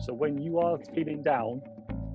So when you are feeling down,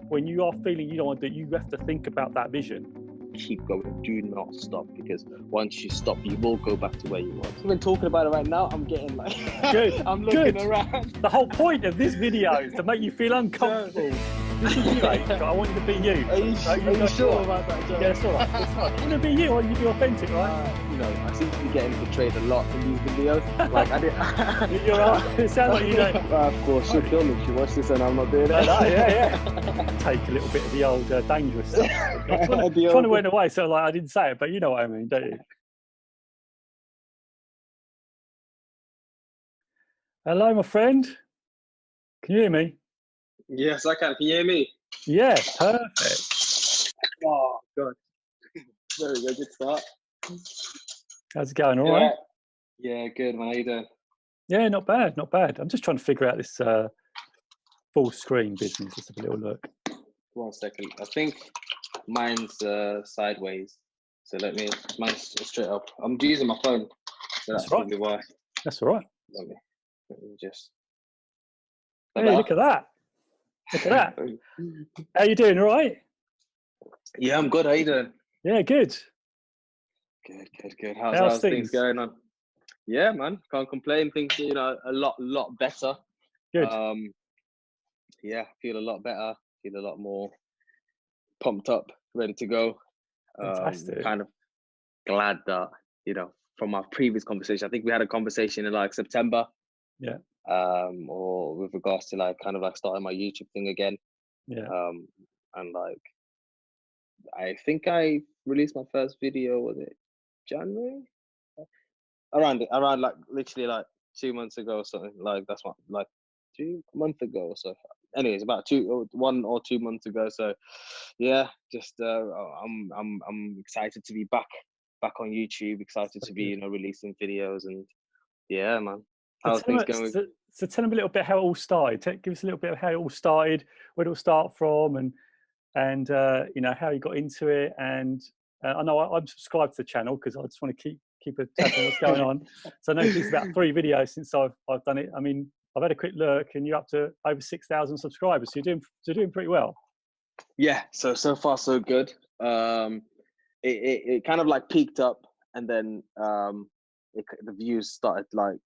when you are feeling you don't want to, you have to think about that vision. Keep going, do not stop, because once you stop, you will go back to where you was. Even talking about it right now, I'm getting like, good. I'm looking around. The whole point of this video is to make you feel uncomfortable. This is you, H. I want you to be you. Are you sure about that, Joe? Yeah, it's all right. It's all right. You want to be you, or you be authentic, right? You know, I seem to be getting portrayed a lot in these videos. Like I did. You're right. It sounds like you don't. Of course, she'll kill me if she watches this and I'm not doing it. Yeah. Take a little bit of the old dangerous stuff. I'm trying to win away, so like I didn't say it, but you know what I mean, don't you? Hello, my friend. Can you hear me? Yes, I can. Can you hear me? Yeah, perfect. Oh, God. There we go. Good start. How's it going? All right? Yeah, good, man. How you doing? Yeah, not bad, not bad. I'm just trying to figure out this full screen business. Let's have a little look. 1 second. I think mine's sideways. So mine's straight up. I'm using my phone. So that's probably why. That's all right. Let me just. Hey, look at that. Look at that. How you doing? All right? Yeah, I'm good. How you doing? Yeah, good. Good. How's things going on? Yeah, man. Can't complain. Things, a lot better. Good. Yeah, feel a lot better. Feel a lot more pumped up, ready to go. Fantastic. Kind of glad that, from our previous conversation, I think we had a conversation in like September. Yeah. Or with regards to like kind of like starting my YouTube thing again. Yeah. And like, I think I released my first video, was it January? Around like literally like 2 months ago or something. Like that's what, like 2 months ago or so. Anyways, about 1 or 2 months ago. So yeah, just I'm excited to be back on YouTube, excited to be, releasing videos, and yeah, man. How's things going? So tell them a little bit how it all started. Give us a little bit of how it all started, where it all start from, and how you got into it. And I know I'm subscribed to the channel because I just want to keep a tab on what's going on. So I know it's about 3 videos since I've done it. I mean, I've had a quick look, and you're up to over 6,000 subscribers. So you're doing pretty well. Yeah. So far so good. It kind of like peaked up, and then the views started like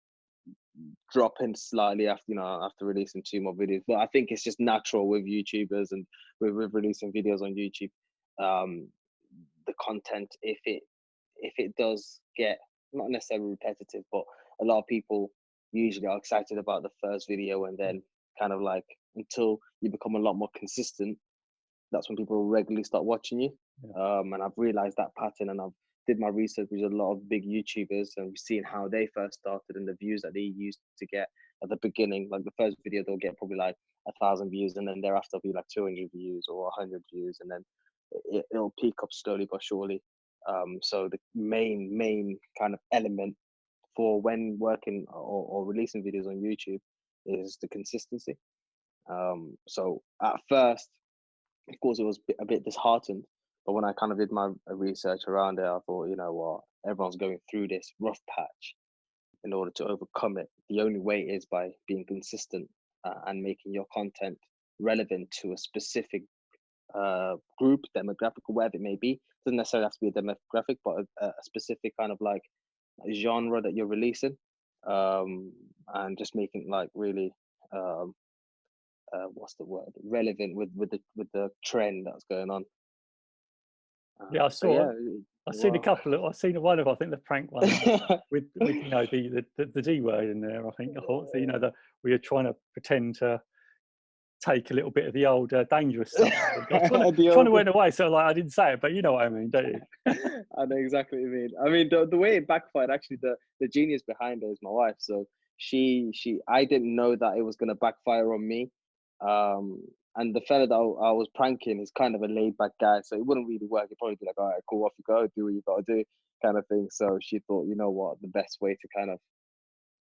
dropping slightly after releasing 2 more videos. But I think it's just natural with YouTubers and with releasing videos on YouTube. The content, if it does get not necessarily repetitive, but a lot of people usually are excited about the first video, and then kind of like until you become a lot more consistent, that's when people regularly start watching you. Yeah. And I've realized that pattern, and I've did my research with a lot of big YouTubers, and we've seen how they first started and the views that they used to get at the beginning. Like the first video, they'll get probably like 1,000 views, and then thereafter it'll be like 200 views or 100 views, and then it'll peak up slowly but surely. So the main kind of element for when working or releasing videos on YouTube is the consistency. So at first, of course, it was a bit disheartened. But when I kind of did my research around it, I thought, you know what, everyone's going through this rough patch. In order to overcome it, the only way is by being consistent and making your content relevant to a specific group, demographic, or whatever it may be. It doesn't necessarily have to be a demographic, but a specific kind of like genre that you're releasing, and just making like really what's the word, relevant with the trend that's going on. Yeah, I saw. I've seen a couple. I've seen one of, I think, the prank one with the D word in there. I think I thought that we were trying to pretend to take a little bit of the old dangerous stuff. I'm trying to win away, so like I didn't say it, but you know what I mean, don't you? I know exactly what you mean. I mean, the way it backfired, actually, the genius behind it is my wife. So I didn't know that it was going to backfire on me. And the fella that I was pranking is kind of a laid back guy, so it wouldn't really work. He'd probably be like, all right, cool, off you go, do what you got to do, kind of thing. So she thought, you know what, the best way to kind of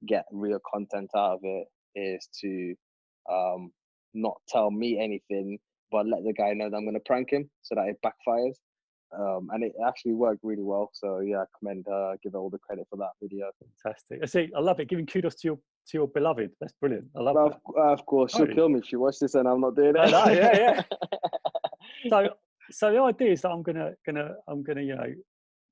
get real content out of it is to not tell me anything, but let the guy know that I'm going to prank him so that it backfires. and it actually worked really well. So yeah, I commend her, give her all the credit for that video. Fantastic. I see. I love it. Giving kudos to your beloved. That's brilliant. I love Well, that. of course, she'll Great. kill me if she watches this and I'm not doing I know. Yeah, yeah. it. So the idea is that I'm gonna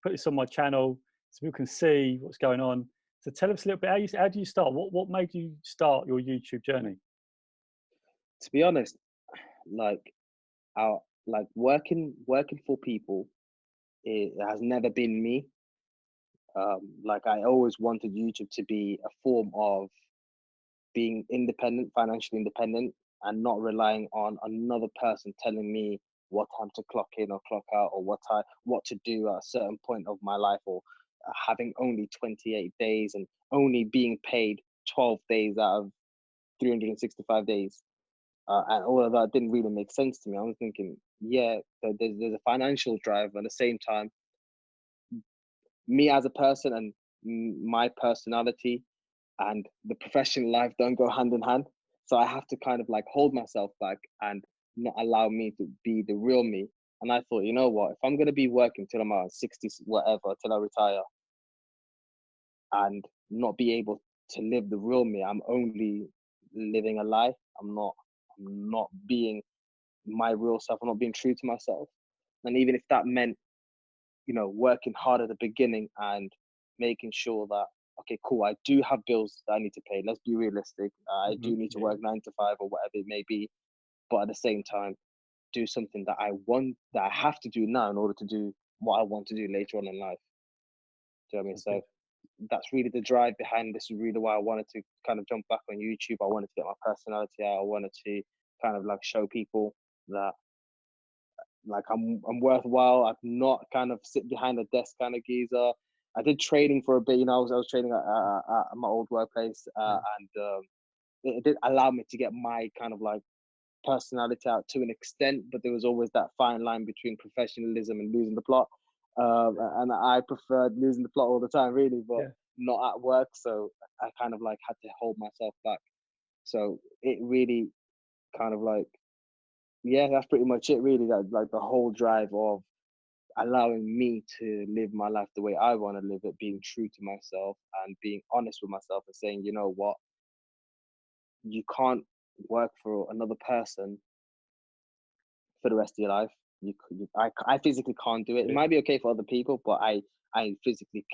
put this on my channel so people can see what's going on. So tell us a little bit how do you start? What made you start your YouTube journey? To be honest, like our like working for people, it has never been me. Like I always wanted YouTube to be a form of being independent, financially independent, and not relying on another person telling me what time to clock in or clock out, or what to do at a certain point of my life, or having only 28 days and only being paid 12 days out of 365 days. And all of that didn't really make sense to me. I was thinking, yeah, there's a financial drive, but at the same time, me as a person and my personality and the professional life don't go hand in hand. So I have to kind of like hold myself back and not allow me to be the real me. And I thought, you know what, if I'm going to be working till I'm 60, whatever, till I retire, and not be able to live the real me, I'm only living a lie. I'm not being my real self. I'm not being true to myself. And even if that meant, working hard at the beginning and making sure that, okay, cool, I do have bills that I need to pay. Let's be realistic. I do need to Yeah. work 9 to 5 or whatever it may be. But at the same time, do something that I have to do now in order to do what I want to do later on in life. Do you know what I mean? Sounds good. So that's really the drive behind this. Is really why I wanted to kind of jump back on YouTube. I wanted to get my personality out. I wanted to kind of like show people that like I'm worthwhile. I'm not kind of sit behind a desk kind of geezer. I did training for a bit. I was training at my old workplace, and it did allow me to get my kind of like personality out to an extent. But there was always that fine line between professionalism and losing the plot. And I preferred losing the plot all the time, really, but Yeah. not at work. So I kind of like had to hold myself back. So it really kind of like, yeah, that's pretty much it, really. That like the whole drive of allowing me to live my life the way I want to live it, being true to myself and being honest with myself and saying, you know what, you can't work for another person for the rest of your life. I physically can't do it. It Yeah. might be okay for other people, but I physically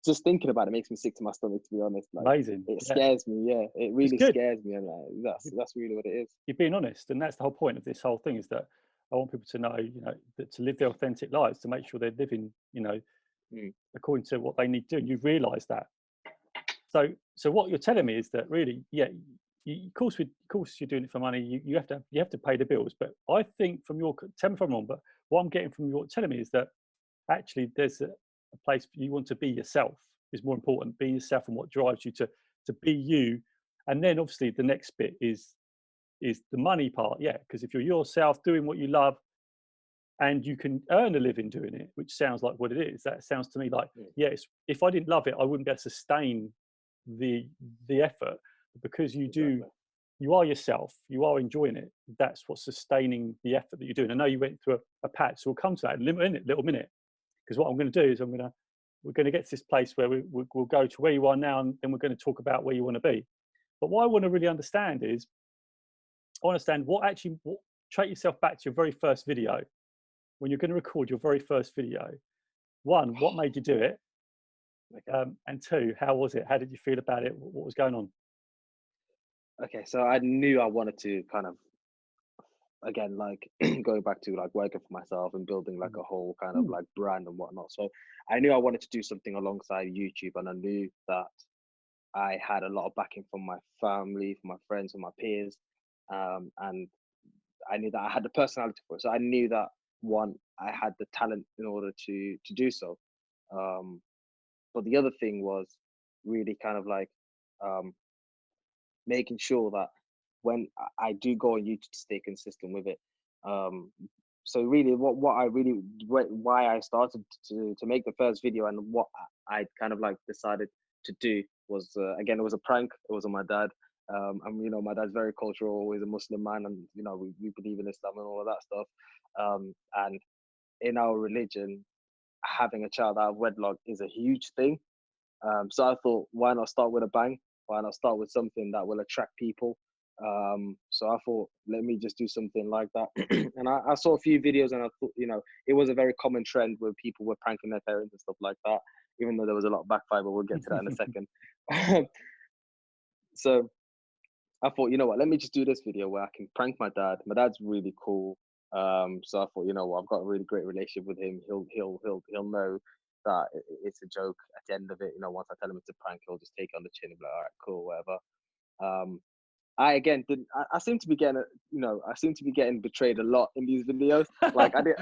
just thinking about it makes me sick to my stomach. To be honest, like Amazing. it Yeah. scares me. Yeah, it It's really good. scares me, and that's really what it is. You're being honest, and that's the whole point of this whole thing, is that I want people to know, that to live their authentic lives, to make sure they're living, Mm. according to what they need to do. And you realise that. So what you're telling me is that really, yeah, of course you're doing it for money. You have to pay the bills. But I think from your, tell me if I'm wrong, but what I'm getting from your telling me is that actually there's a place you want to be yourself is more important. Be yourself and what drives you to be you. And then obviously the next bit is the money part. Yeah, because if you're yourself doing what you love and you can earn a living doing it, which sounds like what it is, that sounds to me like, Mm. yes, if I didn't love it, I wouldn't be able to sustain the effort. Because Exactly. you are yourself, you are enjoying it, that's what's sustaining the effort that you're doing. I know you went through a patch, so we'll come to that in a little minute, because what I'm going to do is we're going to get to this place where we'll go to where you are now, and then we're going to talk about where you want to be. But what I want to really understand is, I understand what take yourself back to your very first video, when you're going to record your very first video. One, what made you do it? Okay. And two, how was it? How did you feel about it? What was going on? Okay. So I knew I wanted to kind of, again, like going back to like working for myself and building like a whole kind of Mm. like brand and whatnot. So I knew I wanted to do something alongside YouTube, and I knew that I had a lot of backing from my family, from my friends, from my peers, and I knew that I had the personality for it. So I knew that, one, I had the talent in order to do so. Um, but the other thing was really kind of like um, making sure that when I do go on YouTube, to stay consistent with it. Um, so really, why I started to make the first video, and what I kind of like decided to do was, again, it was a prank. It was on my dad. And my dad's very cultural, always a Muslim man, and we believe in Islam and all of that stuff. And in our religion, having a child out of wedlock is a huge thing. So I thought, why not start with a bang? Why not start with something that will attract people? So I thought, let me just do something like that. And I saw a few videos, and I thought, it was a very common trend where people were pranking their parents and stuff like that, even though there was a lot of backfire, but we'll get to that in a second. So I thought, you know what, let me just do this video where I can prank my dad. My dad's really cool. So I thought, you know what, I've got a really great relationship with him. He'll know that it's a joke at the end of it. Once I tell him it's a prank, he'll just take it on the chin and be like, all right, cool, whatever. I again didn't. I seem to be getting, I seem to be getting betrayed a lot in these videos. Like I did.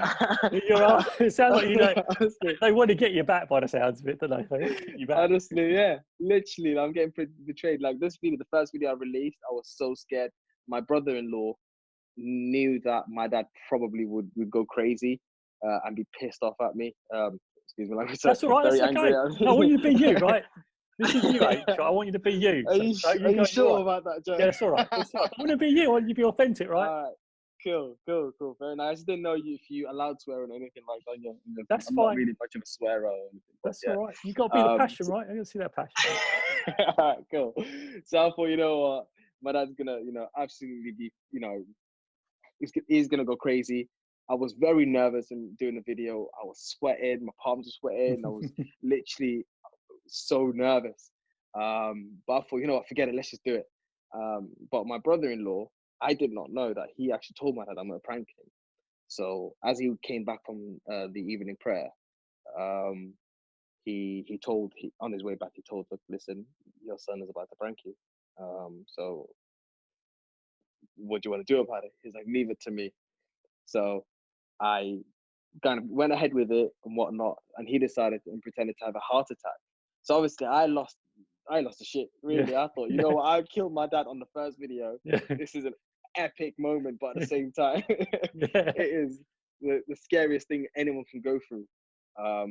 It sounds like honestly, they want to get you back by the sounds of it, don't they? They want to get you back. honestly, yeah, literally, I'm getting betrayed. Like this video, the first video I released, I was so scared. My brother-in-law knew that my dad probably would go crazy and be pissed off at me. Excuse me, like That's all right. very That's angry okay. at me. I want you to be you, right? This is you, H. I want you to be you. Are you sure about that, Joe? Yeah, it's all right. It's all right. I want to be you. I want you to be authentic, right? All right. Cool. Very nice. I just didn't know if you allowed swearing or anything like that. Yeah, That's I'm fine. not really much of a swearer or anything. That's all right. You got to be the passion, so, right? I can see that passion. all right, cool. So I thought, you know what, my dad's gonna, absolutely be, he's gonna go crazy. I was very nervous in doing the video. I was sweating. My palms were sweating. I was literally so nervous. But I thought, you know what, forget it. Let's just do it. But my brother-in-law, I did not know that he actually told my dad I'm gonna prank him. So as he came back from the evening prayer, he told on his way back, he told, look, listen, your son is about to prank you. So what do you want to do about it? He's like, leave it to me. So I kind of went ahead with it and whatnot, and he decided and pretended to have a heart attack. So obviously I lost the shit, really. Yeah. I thought, you know what, I killed my dad on the first video. Yeah. This is an epic moment, but at the same time, Yeah. it is the scariest thing anyone can go through.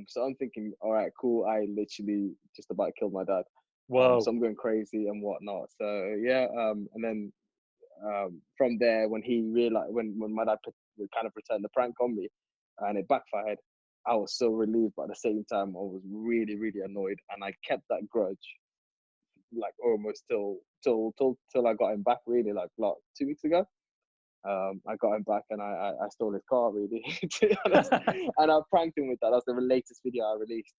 So I'm thinking, all right, cool. I literally just about killed my dad. Wow. So I'm going crazy and whatnot. So yeah, and then from there, when he realized, when my dad kind of returned the prank on me, and it backfired, I was so relieved, but at the same time, I was really, really annoyed, and I kept that grudge, like almost till I got him back. Really, like 2 weeks ago, I got him back, and I stole his car, really, to be honest, and I pranked him with that. That's the latest video I released.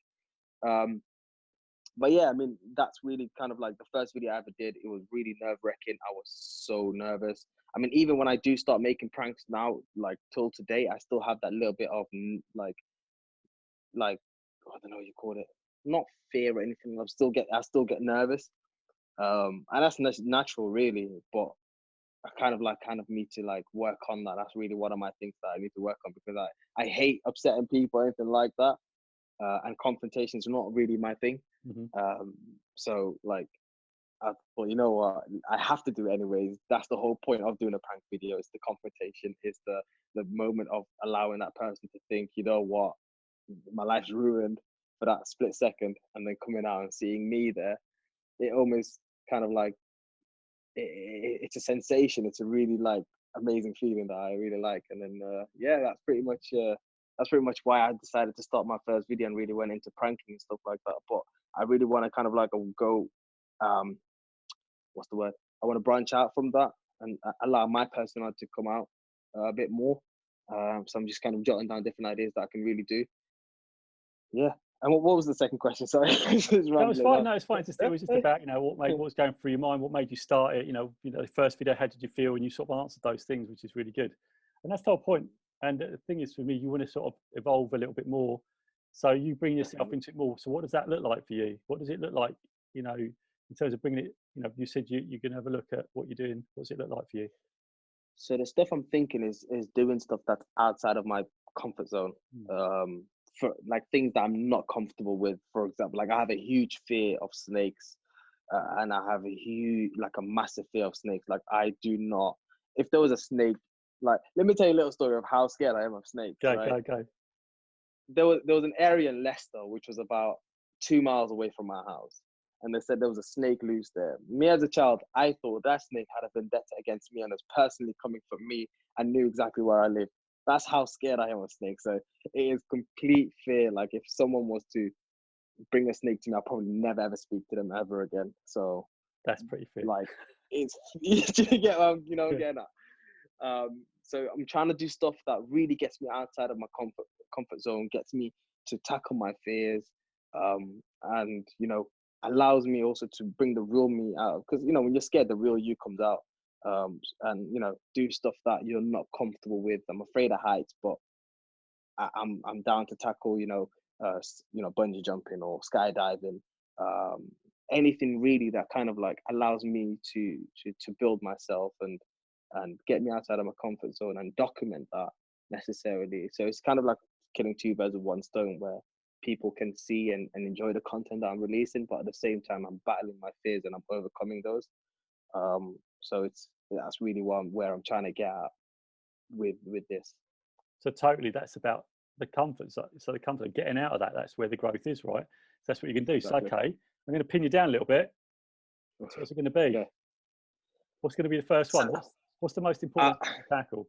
But yeah, I mean, that's really kind of like the first video I ever did. It was really nerve-wracking. I was so nervous. I mean, even when I do start making pranks now, like till today, I still have that little bit of like I don't know what you call it, not fear or anything. I still get nervous, and that's natural, really. But I kind of need to like work on that. That's really one of my things that I need to work on, because I hate upsetting people or anything like that. And confrontations are not really my thing. So like, I thought, you know what, I have to do it anyways. That's the whole point of doing a prank video. It's the confrontation. It's the moment of allowing that person to think, you know what, my life's ruined for that split second, and then coming out and seeing me there. It almost kind of like, it's a sensation. It's a really like amazing feeling that I really like. And then yeah, that's pretty much why I decided to start my first video and really went into pranking and stuff like that. But I really want to kind of like go, what's the word? I want to branch out from that and allow my personality to come out a bit more. So I'm just kind of jotting down different ideas that I can really do. Yeah. And what was the second question? Sorry. That was fine. No, it's fine. It was just about, what was going through your mind, what made you start it, the first video, how did you feel? And you sort of answered those things, which is really good. And that's the whole point. And the thing is, for me, you want to sort of evolve a little bit more. So you bring yourself into it more. So what does that look like for you? What does it look like, in terms of bringing it, you said you're going to have a look at what you're doing. What does it look like for you? So the stuff I'm thinking is doing stuff that's outside of my comfort zone. For like things that I'm not comfortable with. For example, like I have a huge fear of snakes, and I have a massive fear of snakes. Like I do not, if there was a snake, like let me tell you a little story of how scared I am of snakes. Go. There was an area in Leicester which was about 2 miles away from my house, and they said there was a snake loose there. Me as a child, I thought that snake had a vendetta against me and was personally coming for me and knew exactly where I lived. That's how scared I am of snakes. So it is complete fear. Like if someone was to bring a snake to me, I'll probably never ever speak to them ever again. So That's pretty fit. like it's you get you know Yeah. again. So I'm trying to do stuff that really gets me outside of my comfort zone, gets me to tackle my fears, and you know allows me also to bring the real me out. Because you know when you're scared, the real you comes out. And you know do stuff that you're not comfortable with. I'm afraid of heights, but I'm down to tackle you know bungee jumping or skydiving, anything really that kind of like allows me to build myself and get me outside of my comfort zone and document that necessarily. So it's kind of like killing two birds with one stone, where people can see and enjoy the content that I'm releasing, but at the same time I'm battling my fears and I'm overcoming those. So that's really where I'm trying to get at with this. So totally, that's about the comfort. So the comfort of getting out of that, that's where the growth is, right? So that's what you can do. So, Exactly. okay, I'm going to pin you down a little bit. So what's it going to be? Yeah. What's going to be the first one? What's the most important thing to tackle?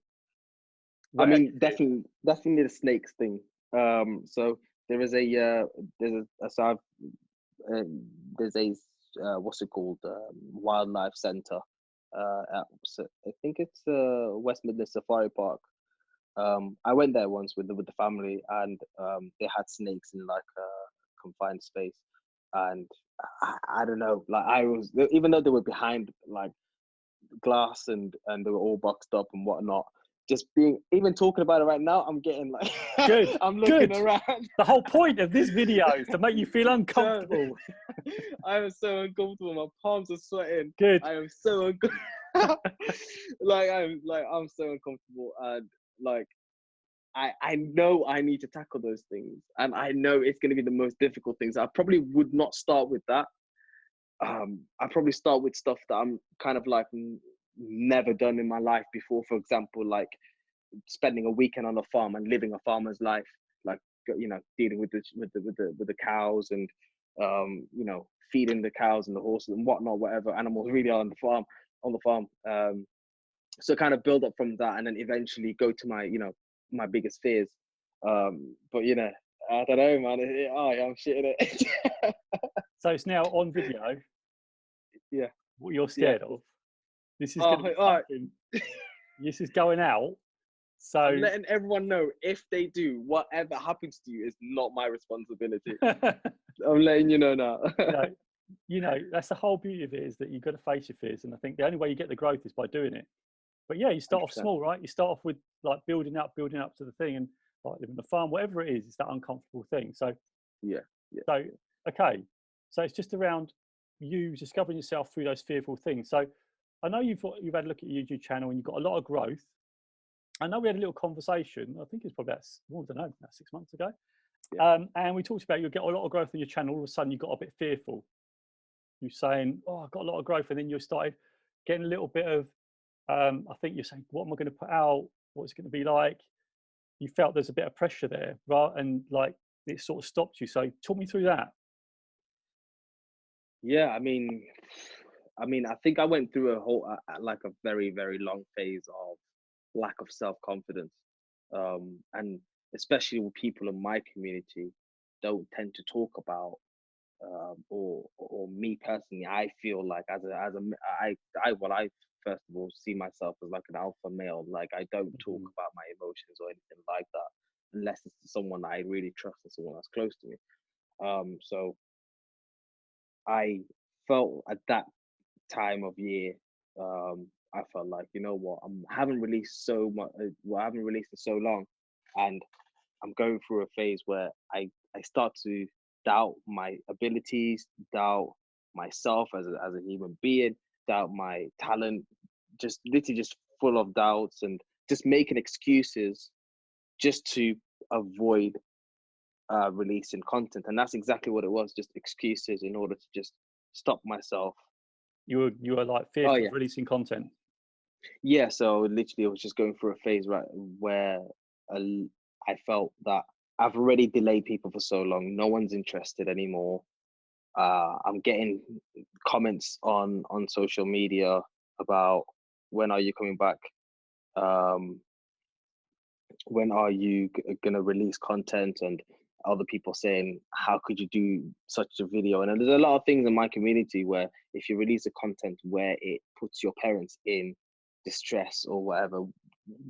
I mean, definitely the snakes thing. So there is there's a what's it called, wildlife center. I think it's West Midlands Safari Park. I went there once with the family, and they had snakes in like a confined space, and I don't know, like I was, even though they were behind like glass and they were all boxed up and whatnot. Just being, even talking about it right now, I'm getting like, Good. I'm looking Good. around. The whole point of this video is to make you feel uncomfortable. I am so uncomfortable. My palms are sweating. Good. I am so I'm so uncomfortable, and like I know I need to tackle those things, and I know it's going to be the most difficult things. I probably would not start with that. I probably start with stuff that I'm kind of like never done in my life before. For example, like spending a weekend on a farm and living a farmer's life, like you know, dealing with the cows and you know, feeding the cows and the horses and whatnot, whatever animals really are on the farm. So kind of build up from that, and then eventually go to my, you know, my biggest fears. But you know, I don't know, man. I'm shitting it. So it's now on video. Yeah. What you're scared of. This is going to be Right. This is going out. So I'm letting everyone know, if they do, whatever happens to you is not my responsibility. I'm letting you know now. you know, that's the whole beauty of it, is that you've got to face your fears. And I think the only way you get the growth is by doing it. But yeah, you start 100%. off small, right? You start off with like building up to the thing, and like living the farm, whatever it is, it's that uncomfortable thing. So yeah. So okay, so it's just around you discovering yourself through those fearful things. So I know you've had a look at your YouTube channel and you've got a lot of growth. I know we had a little conversation. I think it's probably about 6 months ago. Yeah. And we talked about, you get a lot of growth on your channel. All of a sudden, you got a bit fearful. You're saying, "Oh, I've got a lot of growth," and then you started getting a little bit of. I think you're saying, "What am I going to put out? What's it going to be like?" You felt there's a bit of pressure there, right? And like it sort of stopped you. So talk me through that. Yeah. I mean, I think I went through a whole, like a very, very long phase of lack of self-confidence. And especially with people in my community don't tend to talk about, or me personally, I feel like I first of all see myself as like an alpha male. Like I don't talk about my emotions or anything like that unless it's someone that I really trust and someone that's close to me. So I felt at that time of year, I felt like, you know what, I haven't released so much, I haven't released in so long, and I'm going through a phase where I start to doubt my abilities, doubt myself as a human being, doubt my talent, just literally just full of doubts and just making excuses just to avoid releasing content. And that's exactly what it was, just excuses in order to just stop myself. You were like fearful of releasing content. Yeah, so literally I was just going through a phase right where I felt that I've already delayed people for so long. No one's interested anymore. I'm getting comments on social media about when are you coming back, when are you gonna release content, and other people saying, how could you do such a video? And there's a lot of things in my community where if you release a content where it puts your parents in distress or whatever,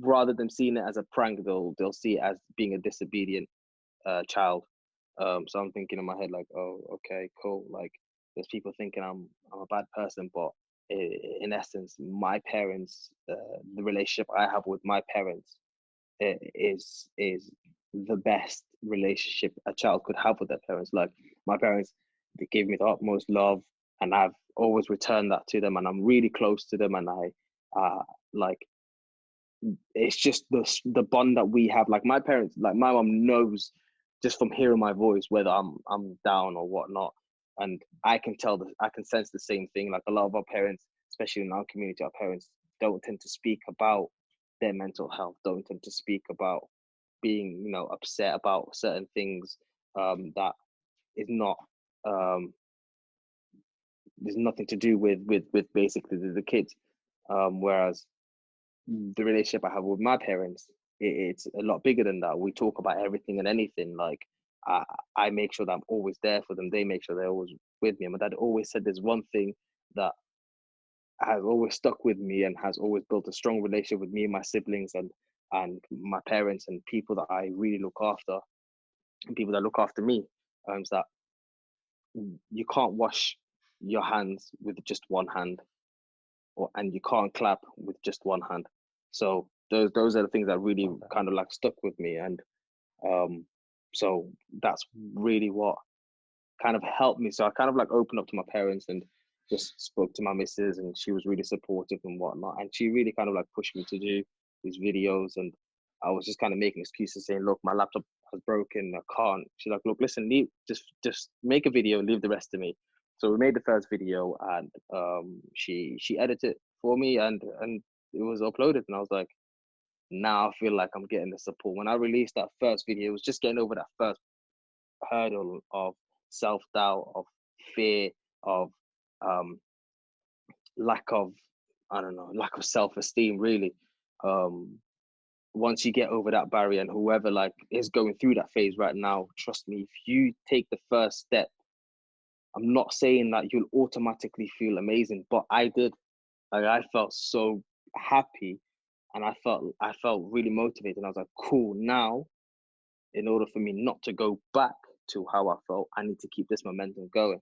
rather than seeing it as a prank, they'll see it as being a disobedient child. So I'm thinking in my head like, oh, okay, cool. Like there's people thinking I'm a bad person, but in essence, my parents, the relationship I have with my parents is the best relationship a child could have with their parents. Like my parents, they gave me the utmost love, and I've always returned that to them, and I'm really close to them, and I like, it's just the bond that we have. Like my parents, like my mom knows just from hearing my voice whether I'm down or whatnot, and I can tell I can sense the same thing. Like a lot of our parents, especially in our community, our parents don't tend to speak about their mental health, don't tend to speak about being, you know, upset about certain things that is not there's nothing to do with basically the kids. Whereas the relationship I have with my parents, it's a lot bigger than that. We talk about everything and anything. Like I make sure that I'm always there for them. They make sure they're always with me. And my dad always said there's one thing that has always stuck with me and has always built a strong relationship with me and my siblings and my parents and people that I really look after and people that look after me. Is that you can't wash your hands with just one hand, and you can't clap with just one hand. So those are the things that really kind of like stuck with me, and so that's really what kind of helped me. So I kind of like opened up to my parents and just spoke to my missus, and she was really supportive and whatnot, and she really kind of like pushed me to do these videos. And I was just kind of making excuses saying, look, my laptop has broken, I can't. She's like, look, listen, just make a video, leave the rest to me. So we made the first video, and she edited it for me, and it was uploaded, and I was like, now I feel like I'm getting the support. When I released that first video, it was just getting over that first hurdle of self-doubt, of fear, of lack of, I don't know, lack of self-esteem, really. Once you get over that barrier, and whoever like is going through that phase right now, trust me, if you take the first step, I'm not saying that you'll automatically feel amazing, but I did. Like I felt so happy, and I felt really motivated. I was like, cool, now in order for me not to go back to how I felt, I need to keep this momentum going.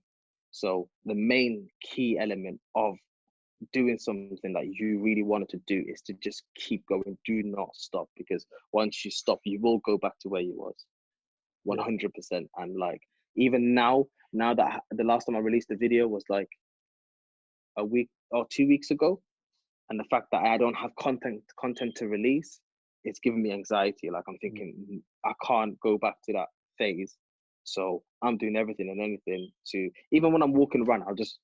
So the main key element of doing something that you really wanted to do is to just keep going. Do not stop, because once you stop, you will go back to where you was, 100%. And like even now that the last time I released the video was like a week or 2 weeks ago, and the fact that I don't have content to release, it's giving me anxiety. Like I'm thinking I can't go back to that phase. So I'm doing everything and anything to, even when I'm walking around, I'll just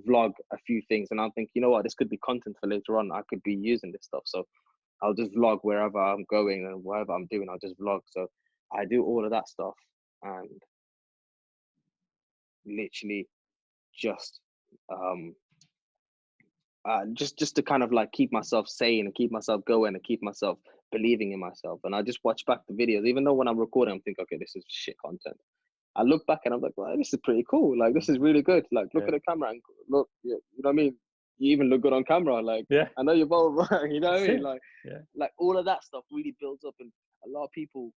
vlog a few things, and I'll think, you know what, this could be content for later on. I could be using this stuff. So I'll just vlog wherever I'm going and whatever I'm doing, I'll just vlog. So I do all of that stuff, and literally just just to kind of like keep myself sane and keep myself going and keep myself believing in myself. And I just watch back the videos, even though when I'm recording, I'm thinking, okay, this is shit content. I look back and I'm like, well, this is pretty cool. Like, this is really good. Like, look at the camera and look, you know what I mean? You even look good on camera. Like, I know you're both, you know what I mean? Like, like all of that stuff really builds up. And a lot of people,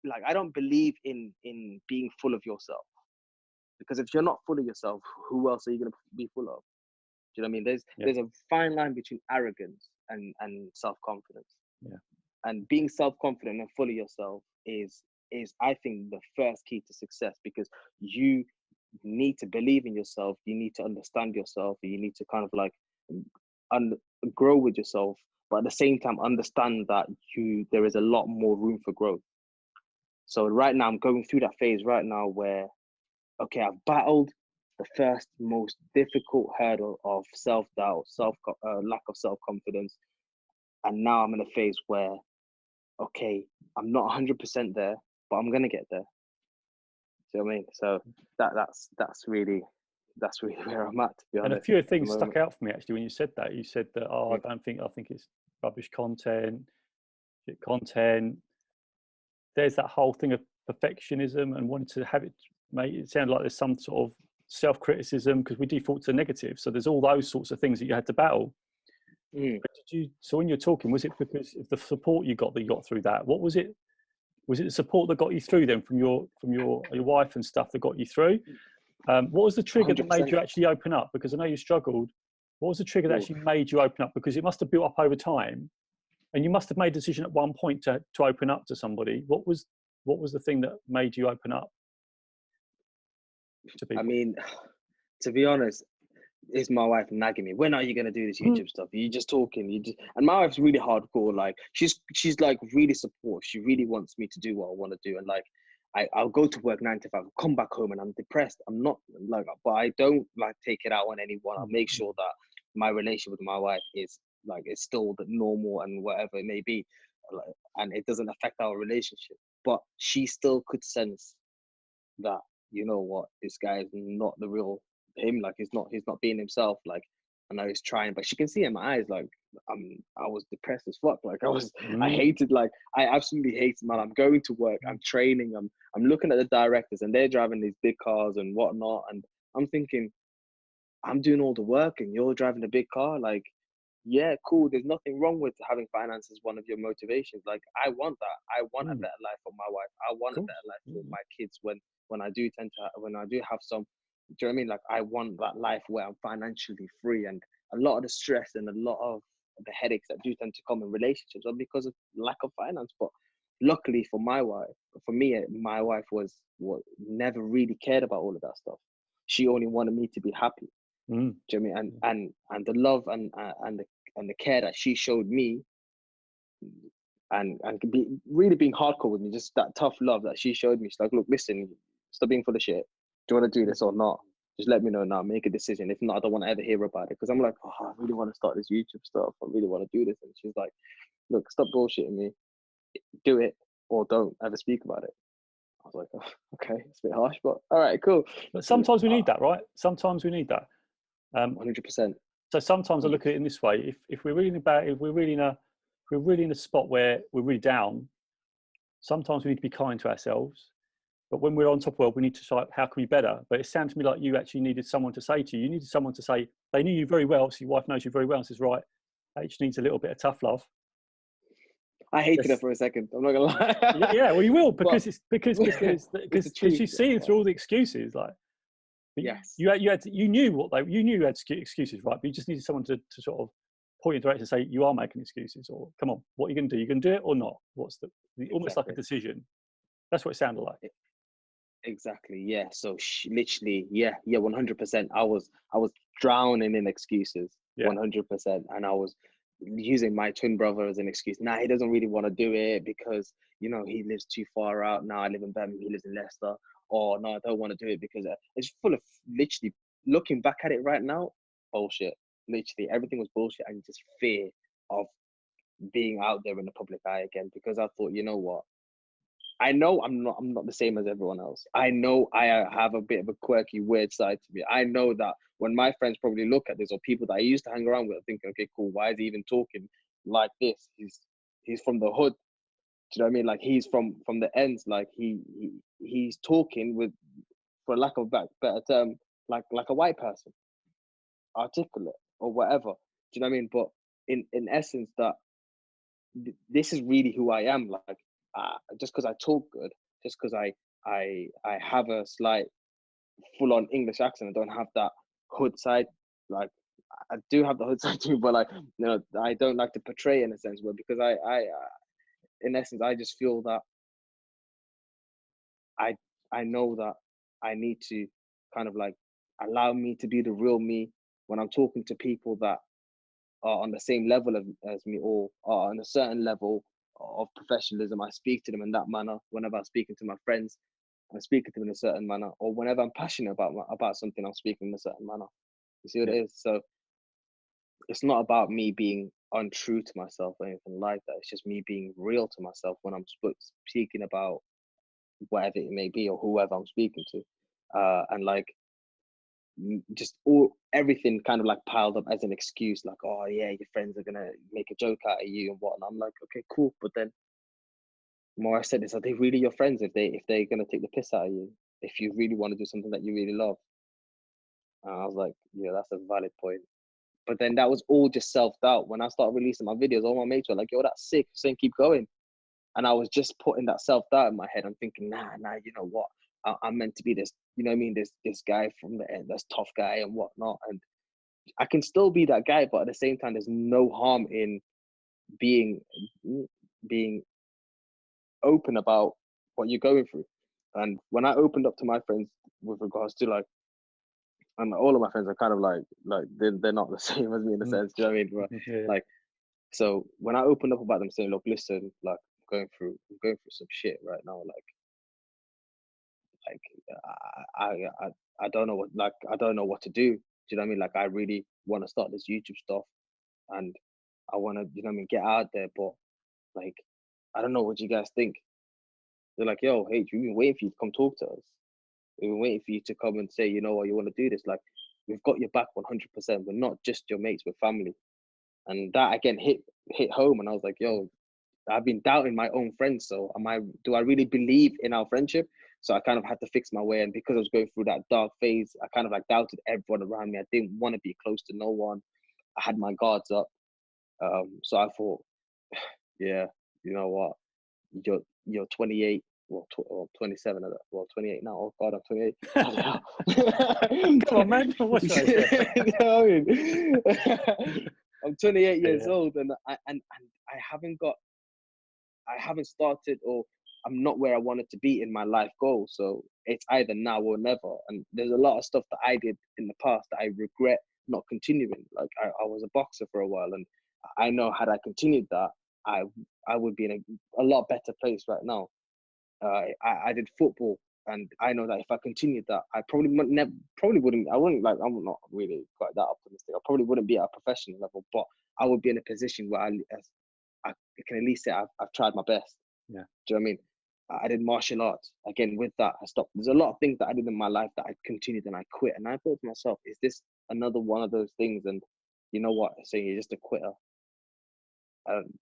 like, I don't believe in being full of yourself, because if you're not full of yourself, who else are you going to be full of? Do you know what I mean? There's a fine line between arrogance and self-confidence. And being self-confident and full of yourself is I think the first key to success, because you need to believe in yourself, you need to understand yourself, you need to kind of like grow with yourself, but at the same time understand that there is a lot more room for growth. So right now I'm going through that phase right now where, okay, I've battled the first most difficult hurdle of self-doubt, lack of self-confidence, and now I'm in a phase where, okay, I'm not 100% there, but I'm gonna get there. Do you know what I mean? So that's really where I'm at, to be honest. And a few things stuck out for me actually when you said that. You said that, oh, I think it's rubbish content. get content. There's that whole thing of perfectionism and wanting to have it make it sound like there's some sort of self-criticism, because we default to negative. So there's all those sorts of things that you had to battle. But so when you're talking, was it because of the support you got through that? What was it? Was it the support that got you through then from your wife and stuff that got you through? What was the trigger that made 100%. you actually open up? Because I know you struggled. What was the trigger that actually made you open up? Because it must have built up over time, and you must have made a decision at one point to open up to somebody. What was the thing that made you open up to people? I mean, to be honest, it's my wife nagging me. When are you gonna do this YouTube stuff? You just talking. And my wife's really hardcore. Like she's like really supportive. She really wants me to do what I want to do. And like I'll go to work 9 to 5, come back home and I'm depressed. I'm not like, but I don't like take it out on anyone. I'll make sure that my relationship with my wife is like, it's still the normal and whatever it may be, and it doesn't affect our relationship. But she still could sense that, you know what, this guy is not the real him. Like he's not being himself. Like I know he's trying, but she can see in my eyes like I was depressed as fuck. Like I hated, like I absolutely hated, man. I'm going to work, I'm training, I'm looking at the directors and they're driving these big cars and whatnot, and I'm thinking, I'm doing all the work and you're driving a big car. Like, yeah, cool. There's nothing wrong with having finance as one of your motivations. Like, I want that. I want a better life for my wife. I want a better life for my kids when I do when I do have some. Do you know what I mean? Like, I want that life where I'm financially free, and a lot of the stress and a lot of the headaches that do tend to come in relationships are because of lack of finance. But luckily for my wife, for me, my wife was never really cared about all of that stuff. She only wanted me to be happy. Do you know what I mean? And the love and the care that she showed me, and really being hardcore with me, just that tough love that she showed me. She's like, look, listen, stop being full of shit. Do you want to do this or not? Just let me know now. Make a decision. If not, I don't want to ever hear about it. Because I'm like, oh, I really want to start this YouTube stuff. I really want to do this. And she's like, look, stop bullshitting me. Do it or don't ever speak about it. I was like, oh, okay, it's a bit harsh, but all right, cool. But sometimes we need that, right? Sometimes we need that. 100%. So sometimes I look at it in this way: if we're really in a spot where we're really down, sometimes we need to be kind to ourselves. But when we're on top of the world, we need to say, how can we be better? But it sounds to me like you actually needed someone to say to you. You needed someone to say, they knew you very well, so your wife knows you very well and says, right, H needs a little bit of tough love. I hated it for a second. I'm not gonna lie. Yeah, well, you will, because it's because she's seeing through all the excuses. Like, yes, you knew you had excuses, right? But you just needed someone to sort of point you in the direction and say, you are making excuses, or come on, what are you going to do? You can do it or not? What's almost like a decision? That's what it sounded like. Exactly. Yeah. So literally, yeah, 100%. I was drowning in excuses, 100%, and I was using my twin brother as an excuse. Nah, he doesn't really want to do it because, you know, he lives too far out. Now I live in Birmingham, he lives in Leicester. Or no, I don't want to do it because it's full of, literally, looking back at it right now, bullshit. Literally, everything was bullshit, and just fear of being out there in the public eye again. Because I thought, you know what? I know I'm not the same as everyone else. I know I have a bit of a quirky, weird side to me. I know that when my friends probably look at this, or people that I used to hang around with, are thinking, okay, cool, why is he even talking like this? He's from the hood. Do you know what I mean? Like, he's from the ends. Like he's talking with, for lack of a better term, like a white person, articulate or whatever. Do you know what I mean? But in essence, that this is really who I am. Like, just because I talk good, just because I have a slight full-on English accent, I don't have that hood side. Like, I do have the hood side too, but like, you know, I don't like to portray in a sense, but because I in essence, I just feel that I know that I need to kind of like allow me to be the real me when I'm talking to people that are on the same level as me, or are on a certain level of professionalism. I speak to them in that manner. Whenever I'm speaking to my friends, I'm speaking to them in a certain manner. Or whenever I'm passionate about something, I'm speaking in a certain manner. You see what it is? So it's not about me being untrue to myself or anything like that. It's just me being real to myself when I'm speaking about whatever it may be or whoever I'm speaking to. And like, just all everything kind of like piled up as an excuse, like, oh yeah, your friends are gonna make a joke out of you and whatnot. I'm like, okay, cool, but then more I said is, are they really your friends if they're gonna take the piss out of you? If you really want to do something that you really love? And I was like, yeah, that's a valid point. But then that was all just self-doubt. When I started releasing my videos, all my mates were like, yo, that's sick, saying keep going. And I was just putting that self-doubt in my head. I'm thinking, nah, you know what? I'm meant to be this, you know what I mean? This guy from the end, this tough guy and whatnot. And I can still be that guy, but at the same time, there's no harm in being being open about what you're going through. And when I opened up to my friends with regards to like, and all of my friends are kind of like they're not the same as me in a sense. Do you know what I mean? But Yeah. like, so when I opened up about them, saying, look, listen, like I'm going through some shit right now. Like I don't know what, like I don't know what to do. Do you know what I mean? Like I really want to start this YouTube stuff, and I want to, you know what I mean, get out there, but like I don't know what you guys think. They're like, yo, hey, we've been waiting for you to come talk to us. We've been waiting for you to come and say, you know what, you want to do this. Like we've got your back 100%. We're not just your mates, we're family. And that again hit home, and I was like, yo, I've been doubting my own friends. So do I really believe in our friendship? So I kind of had to fix my way. And because I was going through that dark phase, I kind of like doubted everyone around me. I didn't want to be close to no one. I had my guards up. So I thought, yeah, you know what? You're 28, or 27, well, 28 now. Oh God, I'm 28. Come on, man. What's right? You know what I mean? I'm 28 years Yeah. old, and I haven't started, or I'm not where I wanted to be in my life goal. So it's either now or never. And there's a lot of stuff that I did in the past that I regret not continuing. Like I was a boxer for a while, and I know had I continued that, I would be in a lot better place right now. I did football, and I know that if I continued that, I probably wouldn't. I wouldn't, like, I'm not really quite that optimistic. I probably wouldn't be at a professional level, but I would be in a position where I can at least say I've tried my best. Yeah. Do you know what I mean? I did martial arts. Again, with that, I stopped. There's a lot of things that I did in my life that I continued and I quit. And I thought to myself, is this another one of those things? And you know what? So you're just a quitter.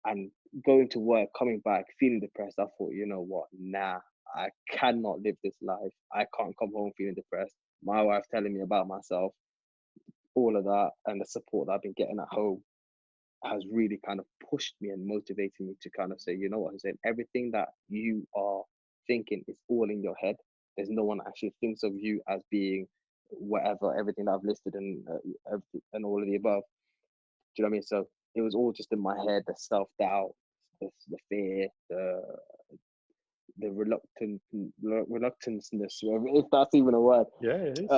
And going to work, coming back, feeling depressed, I thought, you know what? Nah, I cannot live this life. I can't come home feeling depressed. My wife telling me about myself, all of that, and the support that I've been getting at home has really kind of pushed me and motivated me to kind of say, you know what, Hussein, everything that you are thinking is all in your head. There's no one actually thinks of you as being whatever, everything that I've listed, and all of the above. Do you know what I mean? So it was all just in my head, the self-doubt, the fear, the reluctanceness, if that's even a word. Yeah, it is.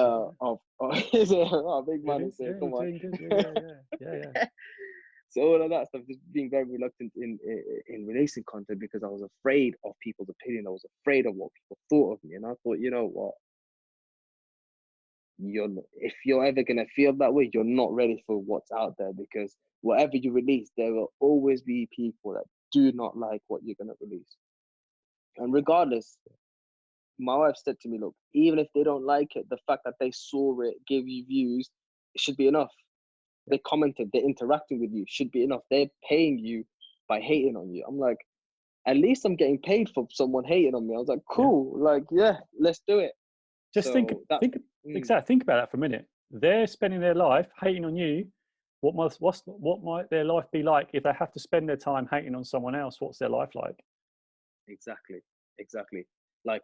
Is it? Oh, big man It is is. here. Yeah, Come you're on. doing good. Yeah. So all of that stuff, just being very reluctant in releasing content because I was afraid of people's opinion. I was afraid of what people thought of me, and I thought, you know what, if you're ever gonna feel that way, you're not ready for what's out there, because whatever you release, there will always be people that do not like what you're gonna release. And regardless, my wife said to me, look, even if they don't like it, the fact that they saw it, gave you views, it should be enough. They commented, they're interacting with you, should be enough. They're paying you by hating on you. I'm like, at least I'm getting paid for someone hating on me. I was like, cool, like, yeah, let's do it. Just think So that, exactly. Think about that for a minute. They're spending their life hating on you. What might their life be like if they have to spend their time hating on someone else? What's their life like? exactly. Like,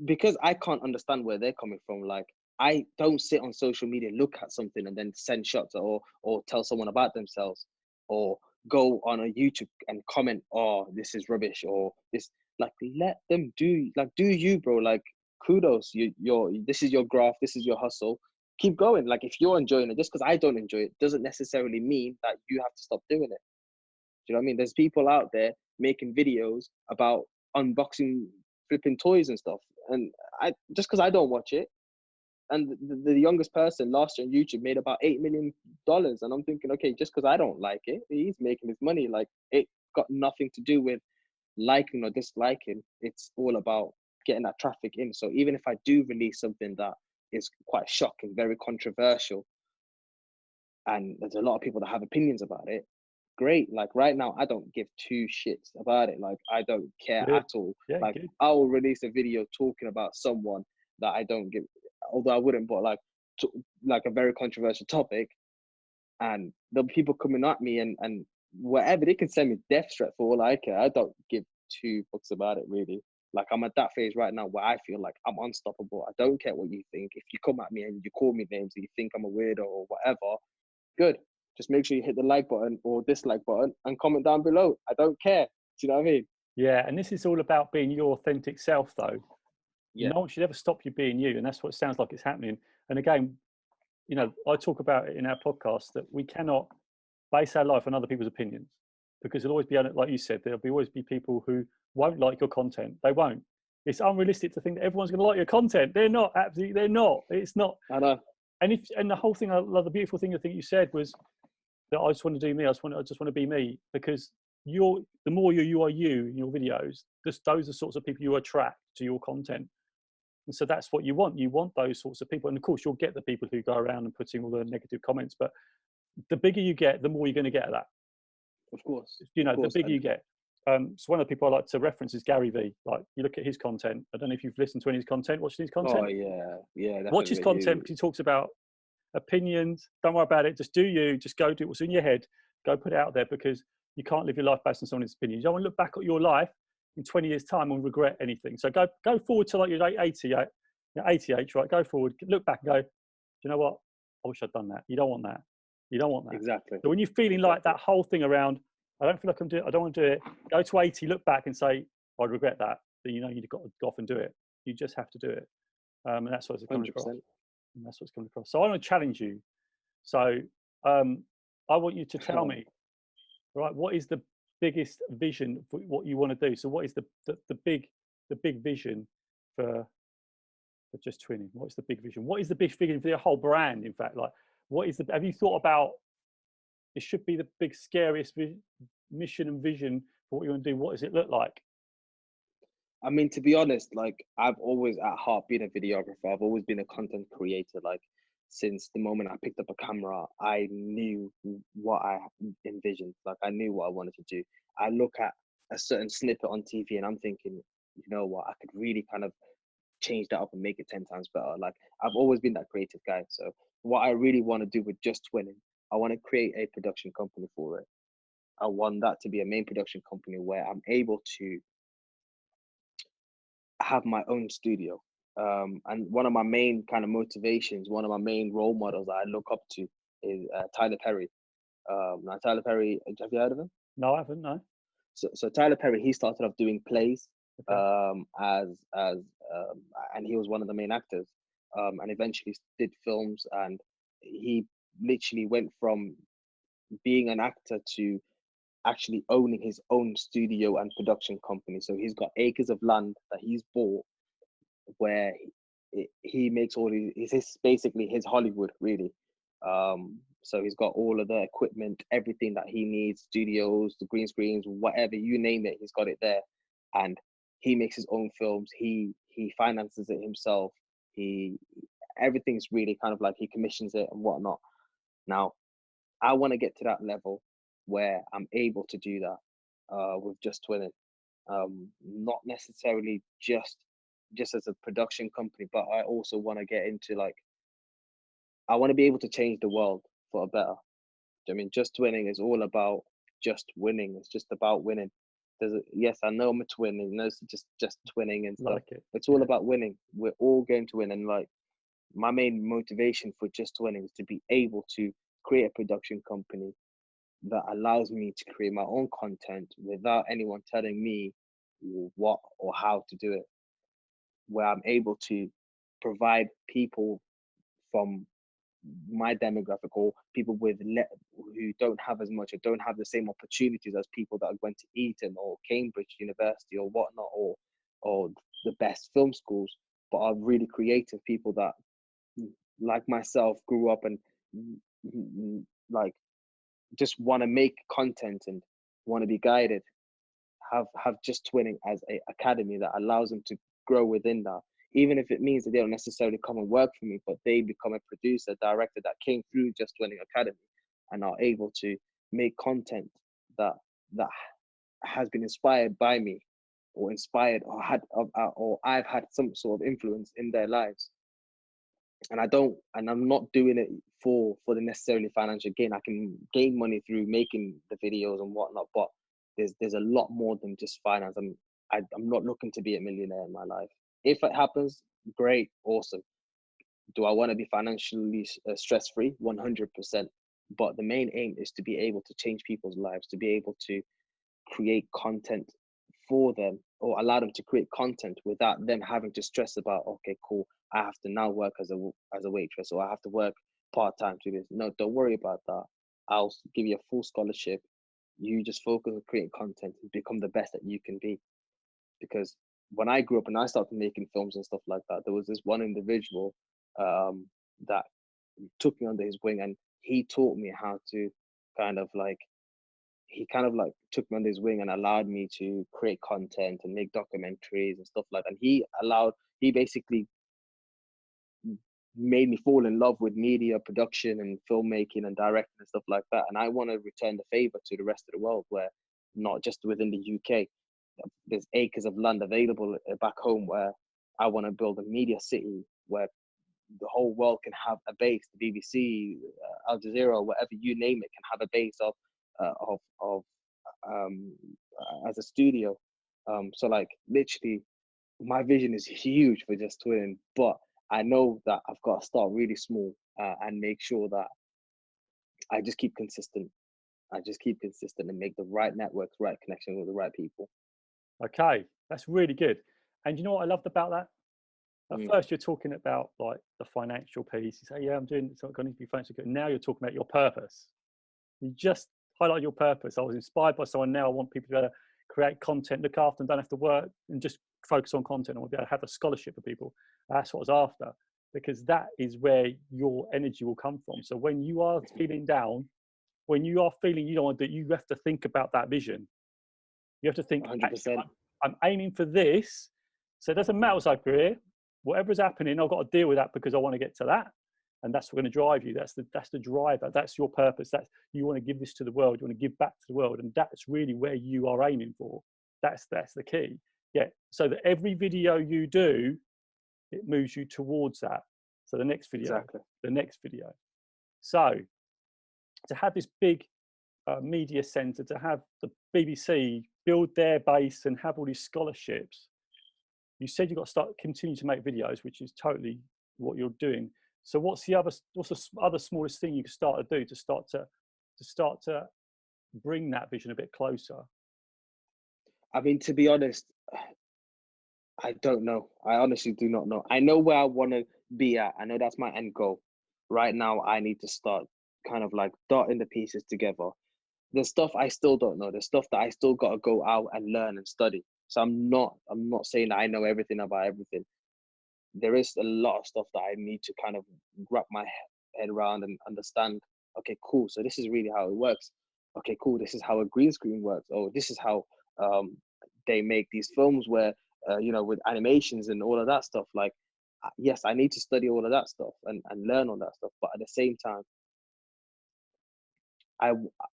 because I can't understand where they're coming from. Like, I don't sit on social media, look at something and then send shots, or tell someone about themselves, or go on a YouTube and comment, oh, this is rubbish, or this. Like, let them do you, bro. Like, kudos, this is your graph, this is your hustle. Keep going. Like, if you're enjoying it, just because I don't enjoy it doesn't necessarily mean that you have to stop doing it. Do you know what I mean? There's people out there making videos about unboxing flipping toys and stuff, and I just because I don't watch it. And the youngest person last year on YouTube made about $8 million, and I'm thinking, okay, just because I don't like it, he's making his money. Like, it got nothing to do with liking or disliking. It's all about getting that traffic in. So even if I do release something that is quite shocking, very controversial, and there's a lot of people that have opinions about it, great. Like right now, I don't give two shits about it. Like I don't care Good. at all. Yeah, Like good. I will release a video talking about someone that I don't give, although I wouldn't, but like like a very controversial topic, and there'll be people coming at me and whatever, they can send me death threat for all I care. I don't give two fucks about it really. Like I'm at that phase right now where I feel like I'm unstoppable. I don't care what you think. If you come at me and you call me names and you think I'm a weirdo or whatever, good. Just make sure you hit the like button or dislike button and comment down below. I don't care. Do you know what I mean? Yeah, and this is all about being your authentic self, though. Yeah. No one should ever stop you being you, and that's what it sounds like it's happening. And again, you know, I talk about it in our podcast that we cannot base our life on other people's opinions, because there'll always be, like you said, there'll always be people who won't like your content. They won't. It's unrealistic to think that everyone's going to like your content. They're not. Absolutely, they're not. It's not. I know. And the whole thing, I love the beautiful thing I think you said was that I just want to do me. I just want to be me, because the more you are you in your videos, those are the sorts of people you attract to your content. And so that's what you want. You want those sorts of people. And of course, you'll get the people who go around and putting all the negative comments. But the bigger you get, the more you're going to get of that. Of course. You know, of course. the bigger you get. So one of the people I like to reference is Gary V. Like, you look at his content. I don't know if you've listened to any of his content, watched his content. Oh, yeah. Yeah. Watch his content because he talks about opinions. Don't worry about it. Just do you. Just go do what's in your head. Go put it out there, because you can't live your life based on someone's opinion. You don't want to look back at your life in 20 years' time and regret anything. So go forward to like you're 88, 88, right? Go forward, look back and go, do you know what? I wish I'd done that. You don't want that. You don't want that. Exactly. So when you're feeling like that whole thing around, I don't feel like I'm doing it, I don't want to do it, go to 80, look back and say, I'd regret that. Then you know you've got to go off and do it. You just have to do it. And that's what it's coming 100%. across. And that's what's coming across. So I want to challenge you. So I want you to tell me, right, what is the biggest vision for what you want to do? So what is the big vision for Just Twinning? What's the big vision? What is the big vision for your whole brand? In fact, like, what is have you thought about? It should be the big, scariest mission and vision for what you want to do. What does it look like? I mean, to be honest, like I've always at heart been a videographer. I've always been a content creator. Like since the moment I picked up a camera, I knew what I envisioned. Like I knew what I wanted to do. I look at a certain snippet on TV and I'm thinking, you know what, I could really kind of change that up and make it 10 times better. Like I've always been that creative guy. So what I really want to do with Just Twinning, I want to create a production company for it. I want that to be a main production company where I'm able to have my own studio. And one of my main kind of motivations, one of my main role models that I look up to is Tyler Perry. Now Tyler Perry, have you heard of him? No, I haven't. No. So Tyler Perry, he started off doing plays, Okay. and he was one of the main actors, and eventually did films, and he literally went from being an actor to actually owning his own studio and production company. So he's got acres of land that he's bought where he makes all his basically his Hollywood really. So he's got all of the equipment, everything that he needs, studios, the green screens, whatever you name it, he's got it there. And he makes his own films. He finances it himself. Everything's really kind of like he commissions it and whatnot. Now, I want to get to that level where I'm able to do that with Just Twinning. Not necessarily just as a production company, but I also want to get into like, I want to be able to change the world for a better. I mean, Just Twinning is all about just winning. It's just about winning. Yes, I know I'm a twin, and it's just twinning and stuff. Like it. It's all about winning. We're all going to win, and like my main motivation for Just Twinning is to be able to create a production company that allows me to create my own content without anyone telling me what or how to do it, where I'm able to provide people from my demographic or people who don't have as much or don't have the same opportunities as people that went to Eton or Cambridge University or whatnot, or the best film schools, but are really creative people that, like myself, grew up and like just want to make content and want to be guided. Have Just Twinning as a academy that allows them to grow within that. even if it means that they don't necessarily come and work for me, but they become a producer, director that came through Just Winning Academy and are able to make content that that has been inspired by me, or inspired, or or I've had some sort of influence in their lives. And I'm not doing it for the necessarily financial gain. I can gain money through making the videos and whatnot, but there's a lot more than just finance. I'm not looking to be a millionaire in my life. If it happens, great, awesome. Do I want to be financially stress free? 100%. But the main aim is to be able to change people's lives, to be able to create content for them, or allow them to create content without them having to stress about, okay, cool, I have to now work as a waitress, or I have to work part-time to this. No, don't worry about that. I'll give you a full scholarship. You just focus on creating content and become the best that you can be. Because when I grew up and I started making films and stuff like that, there was this one individual that took me under his wing, and he taught me how to kind of like took me under his wing and allowed me to create content and make documentaries and stuff like that. And he basically made me fall in love with media production and filmmaking and directing and stuff like that. And I want to return the favor to the rest of the world, where not just within the UK, there's acres of land available back home, where I want to build a media city where the whole world can have a base. The BBC, Al Jazeera, whatever you name it, can have a base as a studio. So like literally, my vision is huge for Just Twin, but I know that I've got to start really small and make sure that I just keep consistent. And make the right networks, right connection with the right people. Okay, that's really good. And you know what I loved about that? At first, you're talking about like the financial piece. You say, "Yeah, I'm doing. It's not going to be financially good." Now you're talking about your purpose. You just highlight your purpose. I was inspired by someone. Now I want people to be able to create content, look after them, don't have to work, and just focus on content. I want to be able to have a scholarship for people. That's what I was after, because that is where your energy will come from. So when you are feeling down, when you are feeling you don't want to do, you have to think about that vision. You have to think, 100%. I'm aiming for this. So it doesn't matter what's up here. Whatever's happening, I've got to deal with that because I want to get to that. And that's what's going to drive you. That's the driver. That's your purpose. That's, you want to give this to the world. You want to give back to the world. And that's really where you are aiming for. That's the key. Yeah. So that every video you do, it moves you towards that. So the next video, Exactly. the next video. So to have this big media center, to have the BBC build their base and have all these scholarships, you said you've got to continue to make videos, which is totally what you're doing. So what's the other smallest thing you can start to do to start to bring that vision a bit closer? I mean, to be honest, I don't know. I honestly do not know. I know where I want to be at. I know that's my end goal. Right now, I need to start kind of like dotting the pieces together. There's stuff I still don't know. There's stuff that I still got to go out and learn and study. So I'm not saying that I know everything about everything. There is a lot of stuff that I need to kind of wrap my head around and understand. Okay, cool. So this is really how it works. Okay, cool. This is how a green screen works. Oh, this is how they make these films where, with animations and all of that stuff. Like, yes, I need to study all of that stuff and learn all that stuff. But at the same time, I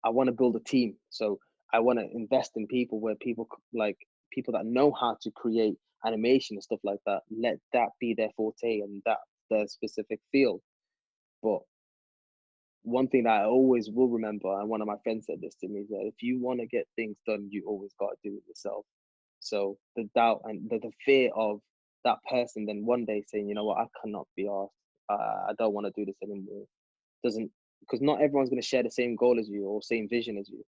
want to build a team. So I want to invest in people where people that know how to create animation and stuff like that. Let that be their forte and that their specific field. But one thing that I always will remember, and one of my friends said this to me, is that if you want to get things done, you always got to do it yourself. So the doubt and the fear of that person then one day saying, you know what, I cannot be asked. I don't want to do this anymore. Doesn't, because not everyone's going to share the same goal as you or same vision as you.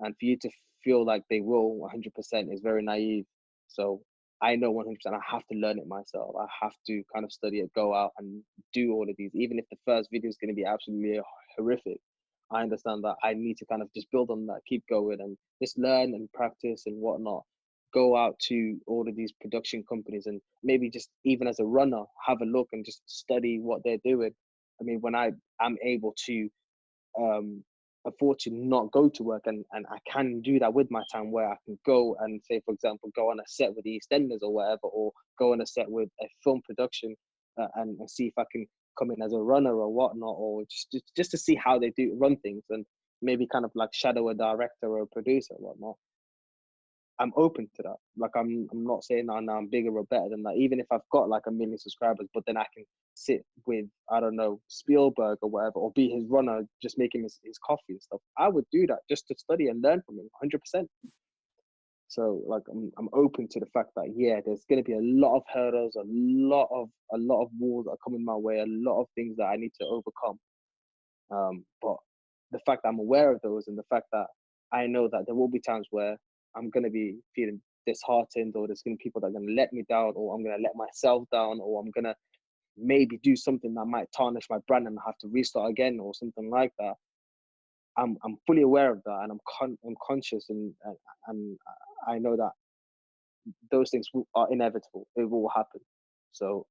And for you to feel like they will 100% is very naive. So I know 100% I have to learn it myself. I have to kind of study it, go out and do all of these. Even if the first video is going to be absolutely horrific, I understand that I need to kind of just build on that, keep going and just learn and practice and whatnot. Go out to all of these production companies and maybe just even as a runner, have a look and just study what they're doing. I mean, when I'm able to afford to not go to work, and I can do that with my time, where I can go and, say, for example, go on a set with the EastEnders or whatever, or go on a set with a film production, and see if I can come in as a runner or whatnot, or just to see how they do run things, and maybe kind of like shadow a director or a producer or whatnot. I'm open to that. Like, I'm not saying now I'm bigger or better than that. Even if I've got like 1 million subscribers, but then I can sit with, I don't know, Spielberg or whatever, or be his runner, just making his coffee and stuff, I would do that just to study and learn from him, 100%. So like, I'm open to the fact that, yeah, there's going to be a lot of hurdles, a lot of walls that are coming my way, a lot of things that I need to overcome. But the fact that I'm aware of those, and the fact that I know that there will be times where I'm going to be feeling disheartened, or there's going to be people that are going to let me down, or I'm going to let myself down, or I'm going to maybe do something that might tarnish my brand and I have to restart again, or something like that. I'm fully aware of that, and I'm conscious, and I know that those things are inevitable. It will happen. So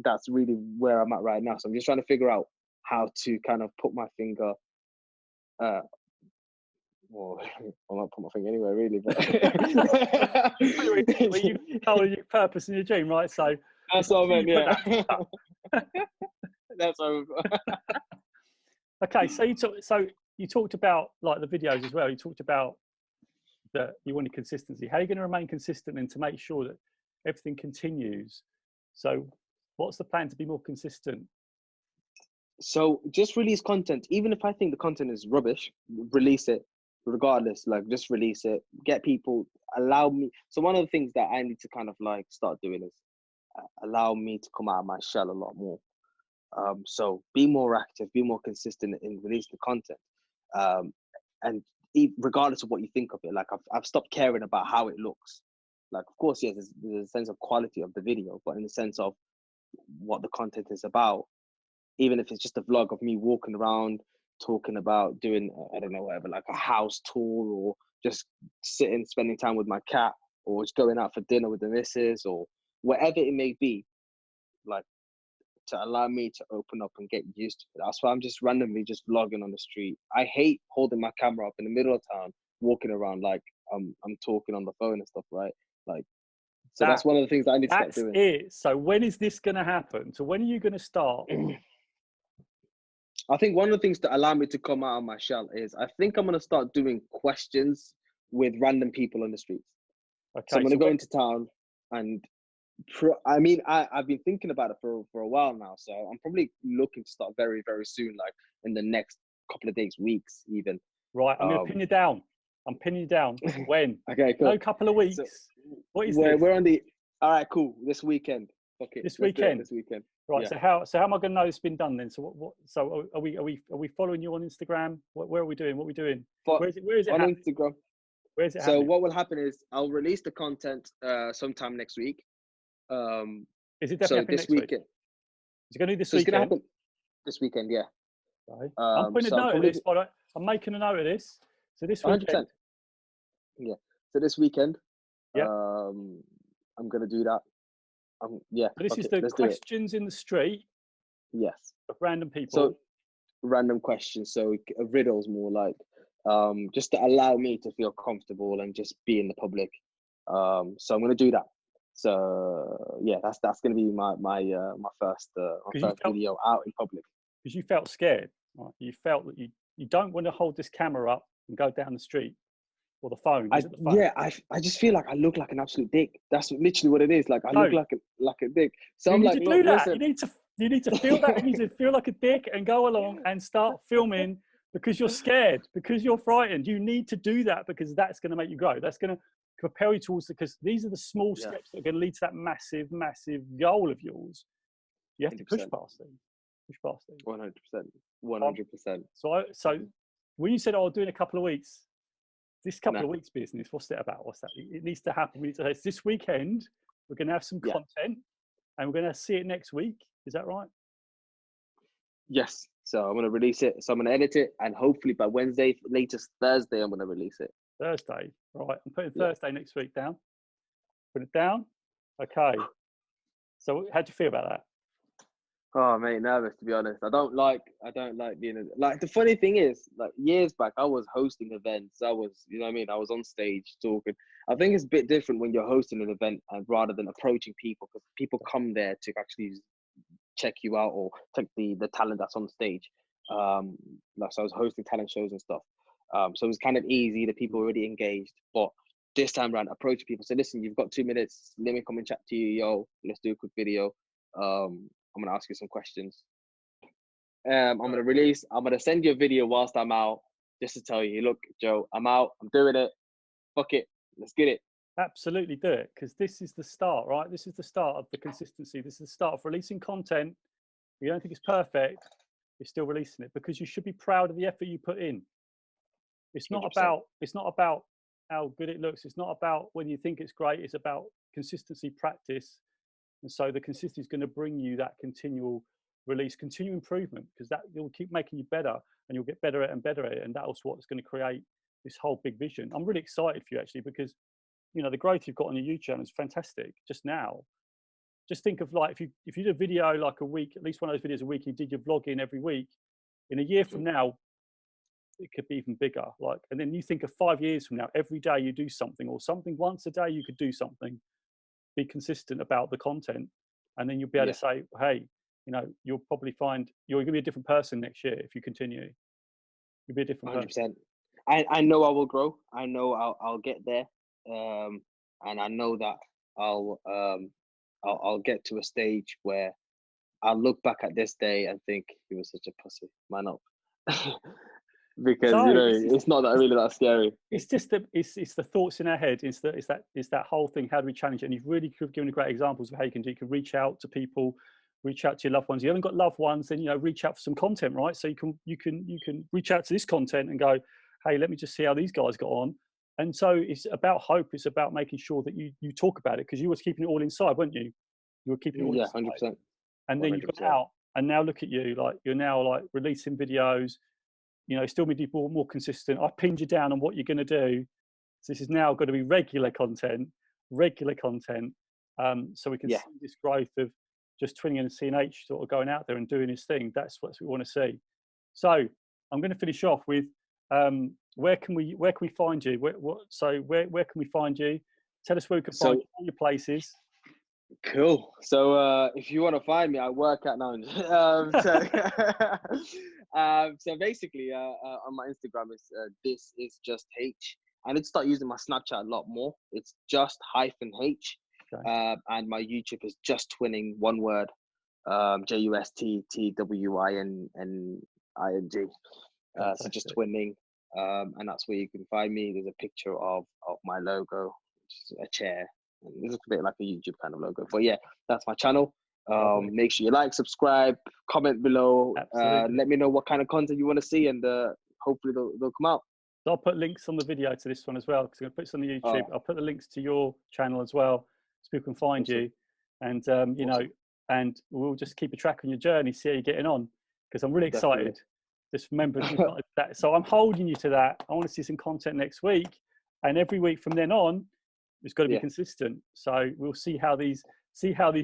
that's really where I'm at right now. So I'm just trying to figure out how to kind of put my finger, well, I'll not put my finger anywhere really, but Well, you follow your purpose and your dream, right? So that's what I meant, you yeah. put That's what okay, so you talked about like the videos as well. You talked about that you wanted consistency. How are you going to remain consistent and to make sure that everything continues? So what's the plan to be more consistent? So just release content. Even if I think the content is rubbish, release it regardless. Like, just release it. Get people, allow me. So one of the things that I need to kind of like start doing is allow me to come out of my shell a lot more. So be more active, be more consistent in releasing the content. And regardless of what you think of it, like, I've stopped caring about how it looks. Like, of course, yes, there's a sense of quality of the video, but in the sense of what the content is about, even if it's just a vlog of me walking around, talking about doing, I don't know, whatever, like a house tour, or just sitting, spending time with my cat, or just going out for dinner with the missus, or whatever it may be, like, to allow me to open up and get used to it. That's why I'm just randomly just vlogging on the street. I hate holding my camera up in the middle of town, walking around like I'm talking on the phone and stuff, right? Like, so that's one of the things that I need to start doing. That's it. So when is this going to happen? So when are you going to start? I think one of the things that allow me to come out of my shell is, I think I'm going to start doing questions with random people on the streets. Okay, so I'm going to go into town, and I mean, I've been thinking about it for a while now. So I'm probably looking to start very, very soon, like in the next couple of days, weeks even. Right, I'm going to pin you down. I'm pinning you down. When? Okay, cool. No, couple of weeks. So, what is this? We're on the, all right, cool. This weekend. Okay. This weekend. This weekend. Right. Yeah. So how am I going to know it's been done then? So what? So are we following you on Instagram? Where are we doing? What are we doing? Where is it on happening? Instagram? Where is it so happening? What will happen is, I'll release the content sometime next week. Is it definitely this weekend? Is it going to be this weekend? It's going to happen this weekend, yeah. Right. I'm putting a note of this, but I'm making a note of this. So this weekend. 100%. Yeah. So this weekend, yeah, I'm going to do that. Yeah. So this is the questions in the street. Yes. Of random people. So random questions. So riddles, more like, just to allow me to feel comfortable and just be in the public. So I'm going to do that. So yeah, that's going to be my first video out in public. Because you felt scared, right? You felt that you don't want to hold this camera up and go down the street, or the phone. Yeah, I just feel like I look like an absolute dick. That's literally what it is. Like, I look like a dick. So I'm like, look, listen. You need to feel that. You need to feel like a dick and go along and start filming, because you're scared, because you're frightened. You need to do that, because that's going to make you grow. That's going to propel you towards because these are the small steps that are going to lead to that massive, massive goal of yours. You have 100%. To push past them. 100%. 100%. So when you said, "Oh, I'll do in a couple of weeks," this couple of weeks business, what's it about? What's that? It needs to happen. We need to say, this weekend, we're going to have some content, and we're going to see it next week. Is that right? Yes. So I'm going to release it. So I'm going to edit it, and howfully by Wednesday, latest Thursday, I'm going to release it. Thursday, right? I'm putting Thursday next week down. Put it down. Okay. So how do you feel about that? Oh, mate, nervous to be honest. I don't like being like. The funny thing is, like years back, I was hosting events. I was, you know what I mean. I was on stage talking. I think it's a bit different when you're hosting an event and rather than approaching people, because people come there to actually check you out or check the talent that's on stage. Like, so I was hosting talent shows and stuff. So it was kind of easy. The people were already engaged. But this time around, approach people. So listen, you've got 2 minutes. Let me come and chat to you. Yo, let's do a quick video. I'm gonna ask you some questions. I'm gonna send you a video whilst I'm out, just to tell you, look, Joe, I'm out. I'm doing it. Fuck it. Let's get it. Absolutely do it, because this is the start, right? This is the start of the consistency. This is the start of releasing content. You don't think it's perfect, you're still releasing it, because you should be proud of the effort you put in. It's not 100%. about how good it looks. It's not about when you think it's great. It's about consistency, practice. And so the consistency is going to bring you that continual release, continual improvement, because that will keep making you better and you'll get better at it and better at it. And that's what's going to create this whole big vision. I'm really excited for you actually, because you know the growth you've got on your YouTube channel is fantastic. Just now, just think of like if you did a video like a week, at least one of those videos a week, you did your vlogging every week. In a year from now, it could be even bigger. Like, and then you think of 5 years from now, every day you do something, or something once a day you could do something. Be consistent about the content, and then you'll be able Yeah. to say, hey, you know, you'll probably find you're going to be a different person next year if you continue. You'll be a different person. 100%. I know I will grow. I know I'll get there. And I know that I'll get to a stage where I'll look back at this day and think he was such a pussy. Man up. Because So you know it's not that really that scary. It's just it's the thoughts in our head. It's that whole thing. How do we challenge it? And you've really given great examples of how you can do. You can reach out to people, reach out to your loved ones. You haven't got loved ones, then you know reach out for some content, right? So you can reach out to this content and go, hey, let me just see how these guys got on. And so it's about hope. It's about making sure that you talk about it, because you were keeping it all inside, weren't you? You were keeping it all Yeah, inside. 100%. And then you got out, and now look at you, like you're now like releasing videos. You know, still be more consistent. I pinned you down on what you're going to do. So this is now going to be regular content. So we can see this growth of just Twinning and CNH sort of going out there and doing his thing. That's what we want to see. So I'm going to finish off with where can we find you? Where can we find you? Tell us where we can find all your places. Cool. So if you want to find me, I work at now. So basically, on my Instagram is this is just H. I need to start using my Snapchat a lot more. It's just -H. Okay. And my YouTube is just Twinning, one word. JUSTTWINNING. So just Twinning. And that's where you can find me. There's a picture of my logo, which is a chair. And it looks a bit like a YouTube kind of logo. But yeah, that's my channel. Make sure you like, subscribe, comment below. Let me know what kind of content you want to see, and hopefully they'll come out. So I'll put links on the video to this one as well, because I'm going to put this on the YouTube. I'll put the links to your channel as well, so people can find you. And you know, and we'll just keep a track on your journey, see how you're getting on, because I'm really excited. Just remember that. So I'm holding you to that. I want to see some content next week, and every week from then on, it's got to be consistent. So we'll see how these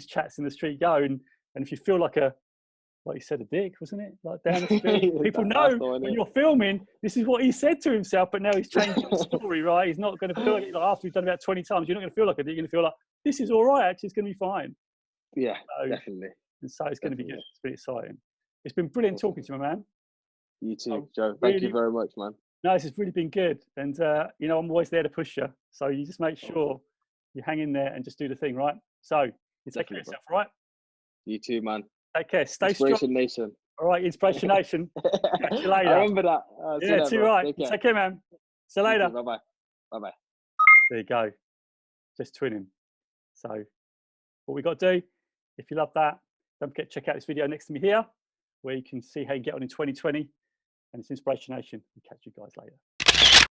chats in the street go, and if you feel like you said, a dick, wasn't it? Like down the street, people know when you're filming. This is what he said to himself, but now he's changing the story, right? He's not going to feel like after you've done about 20 times, you're not going to feel like a dick. You're going to feel like this is all right. Actually, it's going to be fine. Yeah, definitely. And so it's going to be good. It's pretty exciting. It's been brilliant talking to you, my man. You too, Joe. Thank you very much, man. No, this has really been good. And, you know, I'm always there to push you. So you just make sure you hang in there and just do the thing, right? So you take care of yourself, right? You too, man. Take care. Stay strong. InspirationNation. All right, InspirationNation. Catch you later. I remember that. Yeah, too right. Take care, man. See you later. Bye-bye. Bye-bye. There you go. Just twinning. So what we got to do, if you love that, don't forget to check out this video next to me here, where you can see how you get on in 2020. And it's InspirationNation. We'll catch you guys later.